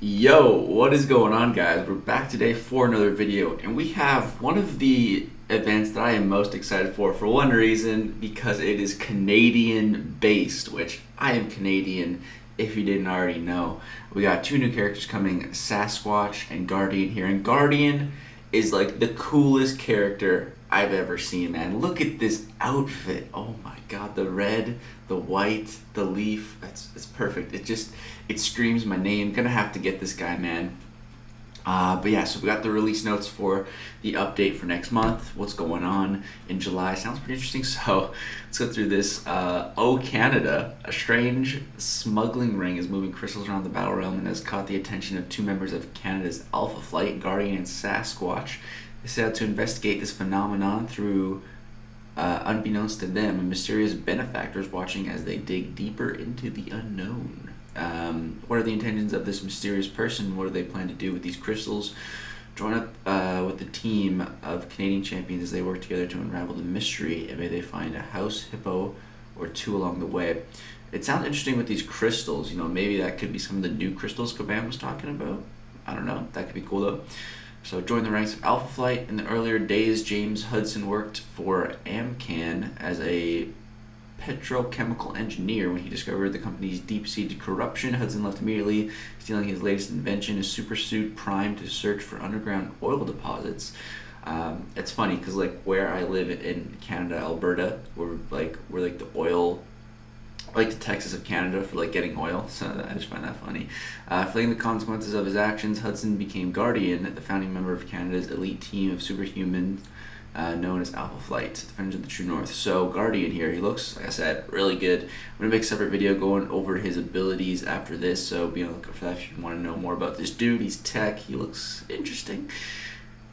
Yo, what is going on, guys? We're back today for another video, and we have one of the events that I am most excited for one reason, because it is Canadian based, which I am Canadian if you didn't already know. We got two new characters coming, Sasquatch and Guardian here, and Guardian is like the coolest character I've ever seen, man. Look at this outfit. Oh my god, the red, the white, the leaf. It's perfect. It screams my name. Gonna have to get this guy, man. But yeah, so we got the release notes for the update for next month. What's going on in July? Sounds pretty interesting. So let's go through this. Canada, a strange smuggling ring is moving crystals around the battle realm and has caught the attention of two members of Canada's Alpha Flight, Guardian and Sasquatch. They set out to investigate this phenomenon through, unbeknownst to them, mysterious benefactors watching as they dig deeper into the unknown. What are the intentions of this mysterious person? What do they plan to do with these crystals? Join up with the team of Canadian champions as they work together to unravel the mystery, and may they find a house hippo or two along the way. It sounds interesting with these crystals. Maybe that could be some of the new crystals Kabam was talking about. I don't know. That could be cool though. So join the ranks of Alpha Flight. In the earlier days, James Hudson worked for Amcan as a petrochemical engineer. When he discovered the company's deep-seated corruption, Hudson left immediately, stealing his latest invention, a super suit primed to search for underground oil deposits. It's funny because where I live in Canada, Alberta, we're like the oil, like the Texas of Canada for getting oil. So I just find that funny. Fleeing the consequences of his actions, Hudson became Guardian, the founding member of Canada's elite team of superhumans, known as Alpha Flight, Defenders of the True North. So Guardian here, he looks, like I said, really good. I'm going to make a separate video going over his abilities after this, so be on the lookout for that if you want to know more about this dude. He's tech, he looks interesting.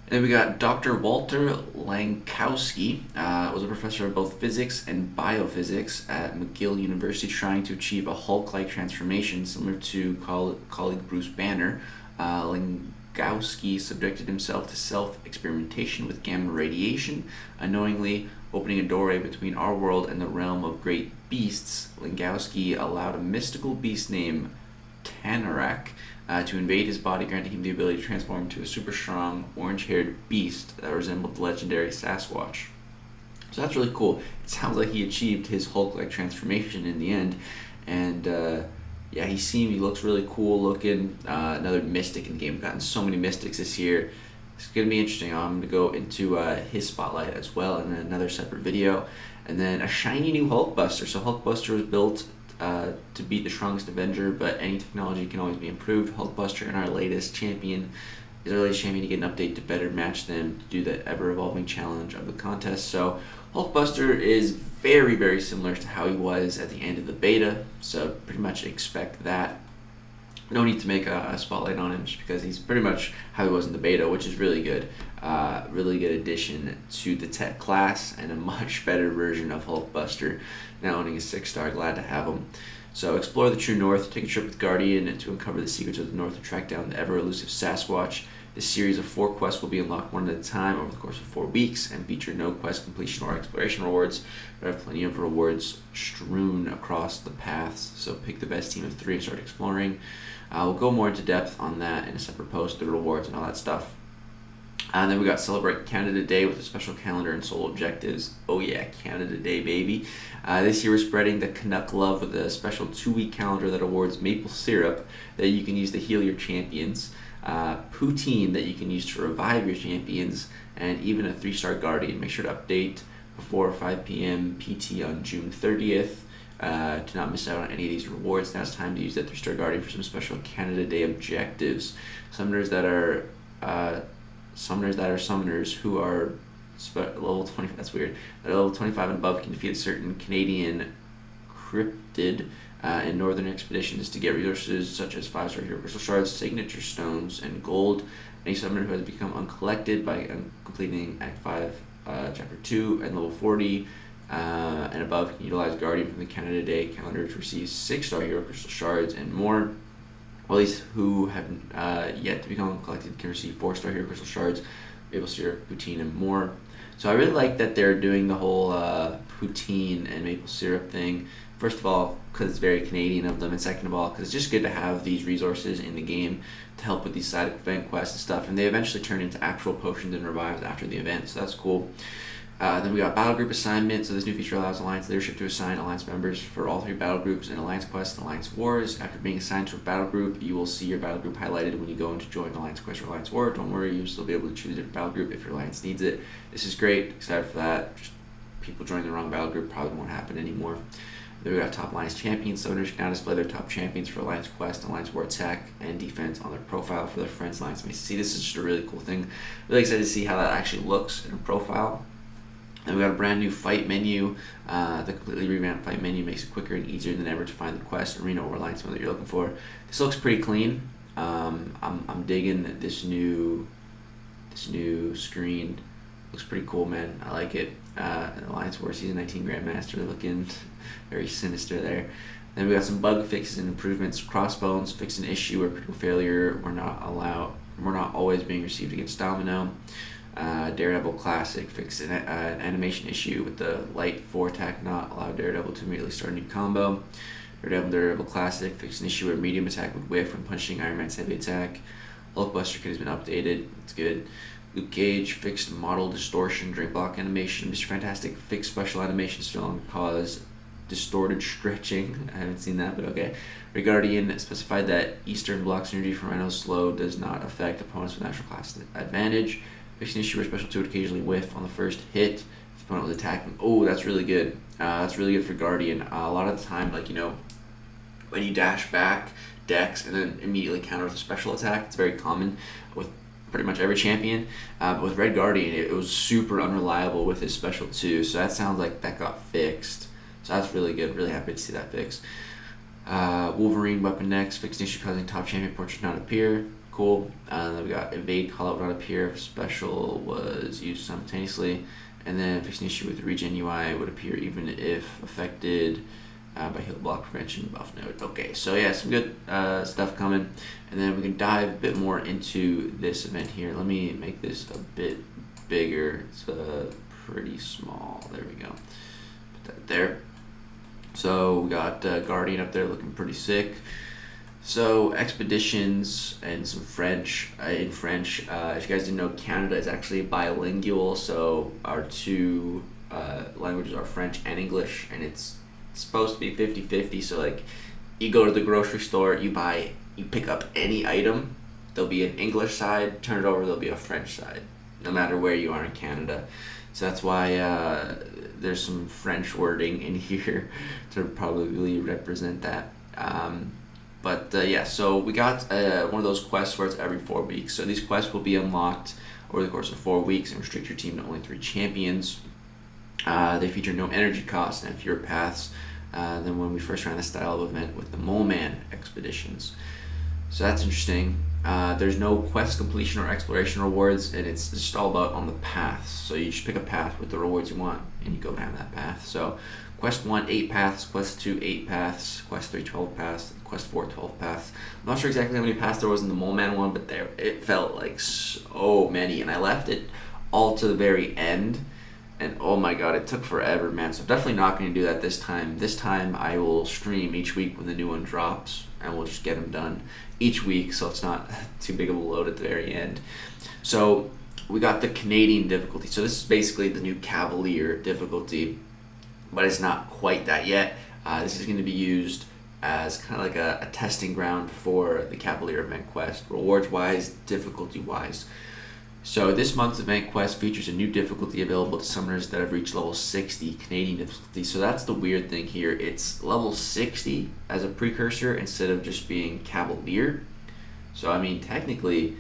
And then we got Dr. Walter Lankowski, was a professor of both physics and biophysics at McGill University, trying to achieve a Hulk-like transformation similar to colleague Bruce Banner. Lankowski subjected himself to self-experimentation with gamma radiation, unknowingly opening a doorway between our world and the realm of great beasts. Lankowski allowed a mystical beast named Tanarak to invade his body, granting him the ability to transform into a super strong, orange-haired beast that resembled the legendary Sasquatch. So that's really cool. It sounds like he achieved his Hulk-like transformation in the end, and yeah, he looks really cool looking. Another mystic in the game. We've gotten so many mystics this year. It's going to be interesting. I'm going to go into his spotlight as well in another separate video. And then a shiny new Hulkbuster. So Hulkbuster was built to beat the strongest Avenger, but any technology can always be improved. Hulkbuster and our latest champion is our latest champion to get an update to better match them to do the ever-evolving challenge of the contest. So Hulkbuster is very, very similar to how he was at the end of the beta, so pretty much expect that. No need to make a spotlight on him just because he's pretty much how he was in the beta, which is really good. Really good addition to the tech class and a much better version of Hulkbuster. Now owning a 6-star, glad to have him. So explore the True North, take a trip with Guardian to uncover the secrets of the North and track down the ever-elusive Sasquatch. This series of 4 quests will be unlocked one at a time over the course of 4 weeks and feature no quest completion or exploration rewards, but have plenty of rewards strewn across the paths. So pick the best team of 3 and start exploring. We'll go more into depth on that in a separate post, the rewards and all that stuff. And then we got Celebrate Canada Day with a special calendar and solo objectives. Oh yeah, Canada Day, baby. This year we're spreading the Canuck love with a special 2-week calendar that awards maple syrup that you can use to heal your champions, poutine that you can use to revive your champions, and even a 3-star Guardian. Make sure to update before 5 p.m. PT on June 30th. To not miss out on any of these rewards. Now it's time to use that 3-star Guardian for some special Canada Day objectives. Summoners that are summoners who are level 20. That's weird. At level 25 and above can defeat a certain Canadian cryptid in northern expeditions to get resources such as 5-star hero crystal shards, signature stones, and gold. Any summoner who has become uncollected by completing Act 5, Chapter 2, and level 40. And above can utilize Guardian from the Canada Day calendar to receive 6-star hero crystal shards and more. While these who have yet to become collected can receive 4-star hero crystal shards, maple syrup, poutine, and more. So I really like that they're doing the whole poutine and maple syrup thing. First of all, because it's very Canadian of them, and second of all, because it's just good to have these resources in the game to help with these side event quests and stuff. And they eventually turn into actual potions and revives after the event, so that's cool. Then we got battle group assignment. So this new feature allows Alliance leadership to assign Alliance members for all 3 battle groups in Alliance Quest and Alliance Wars. After being assigned to a battle group, you will see your battle group highlighted when you go in to join Alliance Quest or Alliance War. Don't worry, you'll still be able to choose a different battle group if your Alliance needs it. This is great. Excited for that. Just people joining the wrong battle group probably won't happen anymore. Then we got top Alliance champions. Summoners can now display their top champions for Alliance Quest and Alliance War attack and defense on their profile for their friends' Alliance mates. See, this is just a really cool thing. Really excited to see how that actually looks in a profile. And we got a brand new fight menu. The completely revamped fight menu makes it quicker and easier than ever to find the quest, arena, or alliance mode that you're looking for. This looks pretty clean. I'm digging this new screen. Looks pretty cool, man. I like it. Alliance War Season 19 Grandmaster looking very sinister there. Then we got some bug fixes and improvements. Crossbones fixed an issue or critical failure were not always being received against Domino. Daredevil Classic fixed an animation issue with the light 4 attack not allow Daredevil to immediately start a new combo. Daredevil Classic fixed an issue where medium attack would whiff when punching Iron Man's heavy attack. Hulkbuster kit has been updated. It's good. Luke Cage fixed model distortion during block animation. Mr. Fantastic fixed special animations to no longer cause distorted stretching. I haven't seen that, but okay. Guardian specified that Eastern blocks energy from Rhino's slow does not affect opponents with natural class advantage. Fixed an issue where special 2 would occasionally whiff on the first hit if the opponent was attacking. Oh, that's really good. That's really good for Guardian. A lot of the time, like, when you dash back, Dex, and then immediately counter with a special attack, it's very common with pretty much every champion. But with Red Guardian, it was super unreliable with his special 2, so that sounds like that got fixed. So that's really good. Really happy to see that fix. Wolverine Weapon Next fixed an issue causing top champion portrait not appear. Cool. Then we got evade callout not appear if special was used simultaneously, and then fixed an issue with regen UI would appear even if affected by heal block prevention buff node. Okay, so yeah, some good stuff coming, and then we can dive a bit more into this event here. Let me make this a bit bigger. It's pretty small. There we go. Put that there. So we got Guardian up there looking pretty sick. So expeditions and some French in French. If you guys didn't know, Canada is actually bilingual. So our 2 languages are French and English, and it's supposed to be 50-50. So like, you go to the grocery store, you pick up any item, there'll be an English side. Turn it over, there'll be a French side, no matter where you are in Canada. So that's why there's some French wording in here to probably represent that. But yeah, so we got one of those quests where it's every 4 weeks. So these quests will be unlocked over the course of 4 weeks and restrict your team to only 3 champions. They feature no energy costs and fewer paths than when we first ran this style of event with the Mole Man expeditions. So that's interesting. There's no quest completion or exploration rewards, and it's just all about on the paths. So you just pick a path with the rewards you want, and you go down that path. So Quest 1, 8 paths. Quest 2, 8 paths. Quest 3, 12 paths. Quest 4, 12 paths. I'm not sure exactly how many paths there was in the Mole Man one, but it felt like so many, and I left it all to the very end. And oh my god, it took forever, man. So I'm definitely not going to do that this time. This time I will stream each week when the new one drops, and we'll just get them done each week, so it's not too big of a load at the very end. So we got the Canadian difficulty. So this is basically the new Cavalier difficulty, but it's not quite that yet. This is going to be used as kind of like a testing ground for the Cavalier event quest, rewards-wise, difficulty-wise. So this month's event quest features a new difficulty available to summoners that have reached level 60 Canadian difficulty. So that's the weird thing here. It's level 60 as a precursor instead of just being Cavalier. So I mean, technically,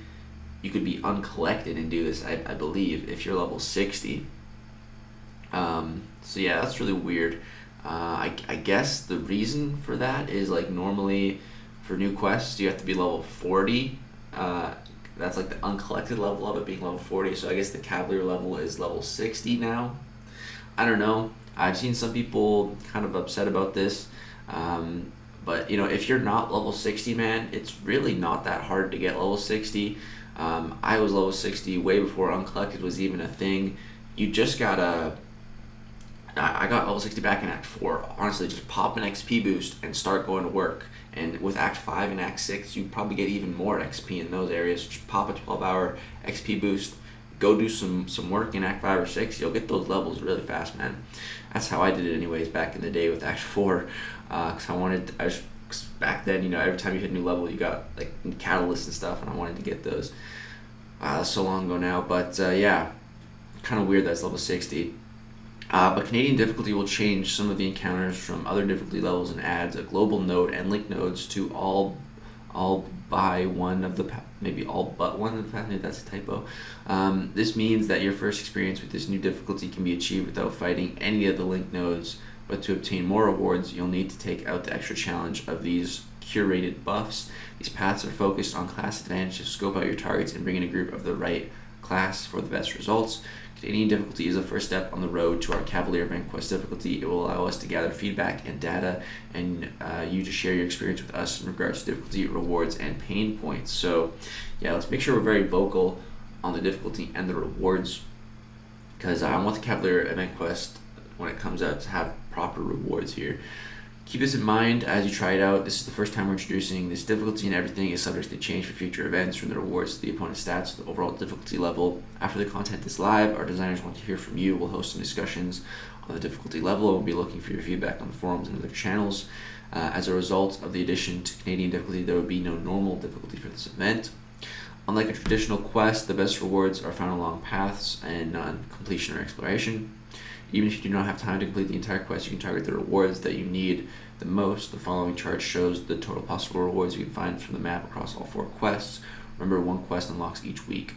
you could be uncollected and do this, I believe, if you're level 60. So yeah, that's really weird. I guess the reason for that is, like, normally for new quests you have to be level 40. That's like the uncollected level of it being level 40. So I guess the Cavalier level is level 60 now. I don't know. I've seen some people kind of upset about this. But if you're not level 60, man, it's really not that hard to get level 60. I was level 60 way before uncollected was even a thing. You just gotta I got level 60 back in Act 4. Honestly, just pop an XP boost and start going to work. And with Act 5 and Act 6, you probably get even more XP in those areas. Just pop a 12-hour XP boost, go do some work in Act 5 or 6. You'll get those levels really fast, man. That's how I did it anyways back in the day with Act 4. Cause back then, you know, every time you hit a new level, you got like catalysts and stuff, and I wanted to get those. That's so long ago now, but yeah, kind of weird that's level 60. But Canadian difficulty will change some of the encounters from other difficulty levels and adds a global node and link nodes to all by one of the maybe all but one of the paths. Maybe that's a typo. This means that your first experience with this new difficulty can be achieved without fighting any of the link nodes. But to obtain more rewards, you'll need to take out the extra challenge of these curated buffs. These paths are focused on class advantage to scope out your targets and bring in a group of the right class for the best results. Canadian difficulty is the first step on the road to our Cavalier event quest difficulty. It will allow us to gather feedback and data, and you to share your experience with us in regards to difficulty, rewards, and pain points. So yeah, let's make sure we're very vocal on the difficulty and the rewards, because I want the Cavalier event quest, when it comes out, to have proper rewards here. Keep this in mind as you try it out. This is the first time we're introducing this difficulty, and everything is subject to change for future events, from the rewards to the opponent's stats to the overall difficulty level. After the content is live, our designers want to hear from you. We'll host some discussions on the difficulty level, and we'll be looking for your feedback on the forums and other channels. As a result of the addition to Canadian difficulty, there will be no normal difficulty for this event. Unlike a traditional quest, the best rewards are found along paths and non-completion or exploration. Even if you do not have time to complete the entire quest, you can target the rewards that you need the most. The following chart shows the total possible rewards you can find from the map across all 4 quests. Remember, 1 quest unlocks each week.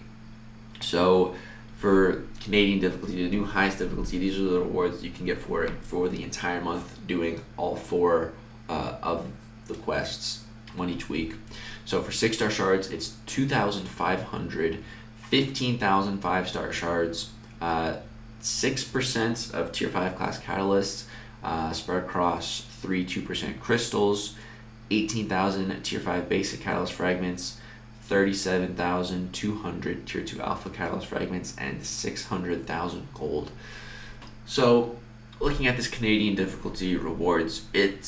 So for Canadian difficulty, the new highest difficulty, these are the rewards you can get for it for the entire month, doing all 4 of the quests, 1 each week. So for 6-star shards, it's 2,500, 15,000 5-star shards, 6% of tier 5 class catalysts, spread across 3 2% crystals, 18,000 tier 5 basic catalyst fragments, 37,200 tier 2 alpha catalyst fragments, and 600,000 gold. So looking at this Canadian difficulty rewards, I'd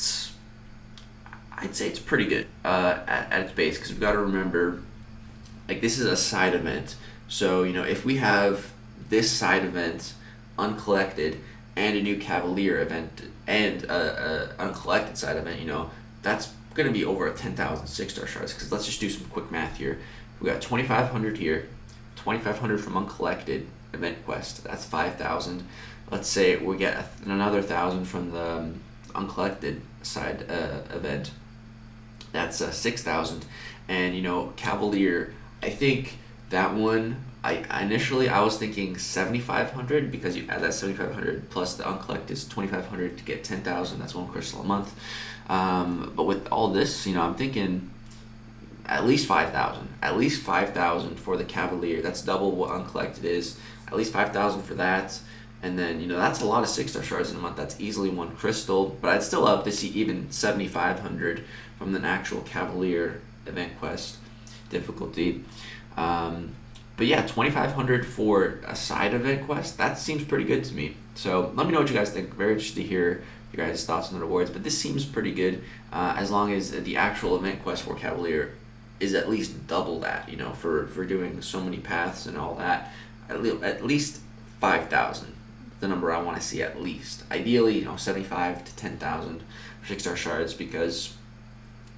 say it's pretty good at its base, because we've got to remember, like, this is a side event. So, you know, if we have this side event uncollected and a new Cavalier event and a uncollected side event, you know, that's going to be over a 10,000 6-star shards. Because let's just do some quick math here. We got 2,500 here, 2,500 from uncollected event quest. That's 5,000. Let's say we get another 1,000 from the uncollected side event. That's 6,000. And, you know, Cavalier, I think that one, initially I was thinking 7,500, because you add that 7,500 plus the uncollected is 2,500 to get 10,000. That's 1 crystal a month. But with all this, you know, I'm thinking at least 5,000. At least 5,000 for the Cavalier. That's double what uncollected is. At least 5,000 for that. And then, you know, that's a lot of 6-star shards in a month. That's easily 1 crystal. But I'd still love to see even 7,500 from the actual Cavalier event quest difficulty. But yeah, 2,500 for a side event quest, that seems pretty good to me. So let me know what you guys think. Very interested to hear your guys' thoughts on the rewards, but this seems pretty good, as long as the actual event quest for Cavalier is at least double that, you know, for doing so many paths and all that. At least 5,000, the number I want to see at least. Ideally, you know, 75 to 10,000 for 6-star shards, because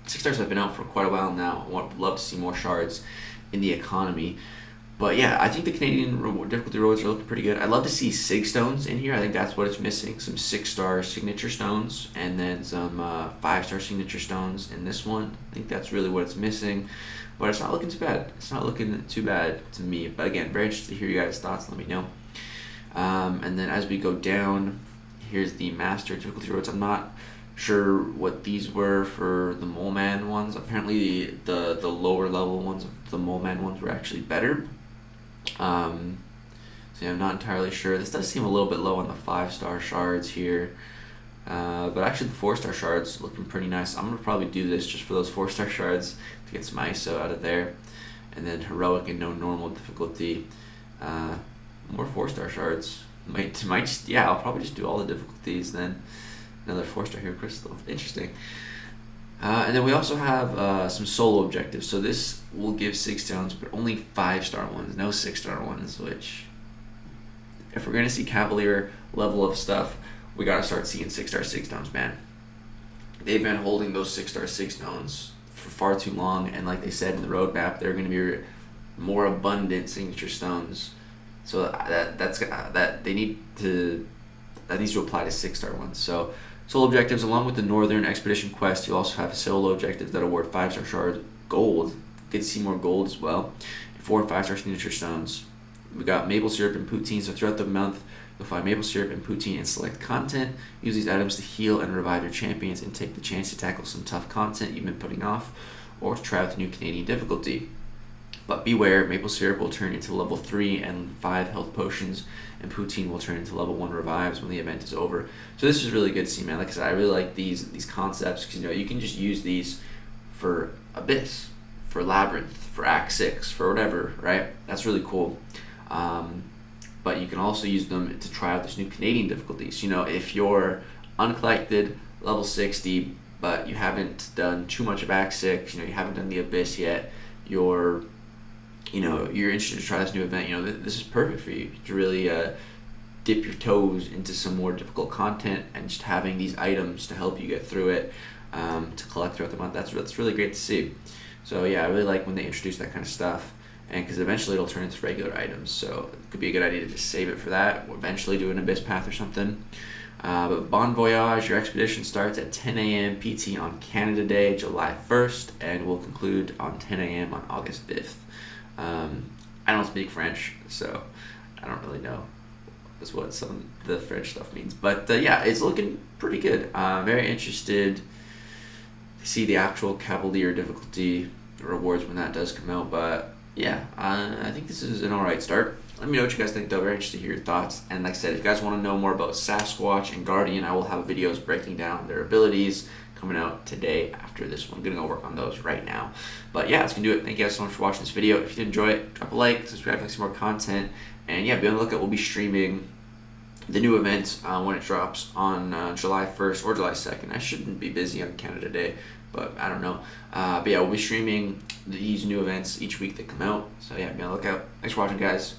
6 stars have been out for quite a while now. I would love to see more shards in the economy. But yeah, I think the Canadian difficulty rewards are looking pretty good. I'd love to see Sig stones in here. I think that's what it's missing. Some 6-star signature stones, and then some 5-star signature stones in this one. I think that's really what it's missing. But it's not looking too bad. It's not looking too bad to me. But again, very interested to hear you guys' thoughts. Let me know. And then as we go down, here's the master difficulty rewards. I'm not sure what these were for the Mole Man ones. Apparently the lower level ones, the Mole Man ones, were actually better. So yeah, I'm not entirely sure. This does seem a little bit low on the 5-star shards here. But actually the 4-star shards looking pretty nice. I'm going to probably do this just for those 4-star shards to get some ISO out of there. And then heroic and no normal difficulty. More 4-star shards. Yeah, I'll probably just do all the difficulties then. Another 4-star hero crystal. Interesting. And then we also have some solo objectives. So this will give 6 stones, but only 5-star ones, no 6-star ones. Which, if we're gonna see Cavalier level of stuff, we gotta start seeing 6-star 6 stones, man. They've been holding those 6-star 6 stones for far too long, and like they said in the roadmap, they're gonna be more abundant signature stones. So that needs to apply to 6-star ones. So solo objectives, along with the Northern Expedition quest, you also have solo objectives that award 5-star shards, gold. You get to see more gold as well. 4 and 5-star signature stones. We got maple syrup and poutine. So throughout the month, you'll find maple syrup and poutine in select content. Use these items to heal and revive your champions and take the chance to tackle some tough content you've been putting off, or to try out the new Canadian difficulty. But beware, maple syrup will turn into level 3 and 5 health potions, and poutine will turn into level 1 revives when the event is over. So this is really good to see, man. Like I said, I really like these concepts, because you can just use these for Abyss, for Labyrinth, for Act 6, for whatever, right? That's really cool. But you can also use them to try out this new Canadian difficulties. If you're uncollected, level 60, but you haven't done too much of Act 6, you haven't done the Abyss yet, you're interested to try this new event, this is perfect for you to really dip your toes into some more difficult content, and just having these items to help you get through it, to collect throughout the month. That's really great to see. So yeah, I really like when they introduce that kind of stuff, and because eventually it'll turn into regular items, so it could be a good idea to just save it for that, or eventually do an Abyss Path or something. But Bon Voyage, your expedition starts at 10 a.m. PT on Canada Day, July 1st, and will conclude on 10 a.m. on August 5th. I don't speak French, so I don't really know what some of the French stuff means. But yeah, it's looking pretty good. Very interested to see the actual Cavalier difficulty rewards when that does come out. But yeah, I think this is an alright start. Let me know what you guys think, though. Very interested to hear your thoughts. And like I said, if you guys want to know more about Sasquatch and Guardian, I will have videos breaking down their abilities coming out today after this one. I'm going to go work on those right now. But yeah, that's going to do it. Thank you guys so much for watching this video. If you did enjoy it, drop a like, subscribe for some more content. And yeah, be on the lookout. We'll be streaming the new event when it drops on July 1st or July 2nd. I shouldn't be busy on Canada Day, but I don't know. But yeah, we'll be streaming these new events each week that come out. So yeah, be on the lookout. Thanks for watching, guys.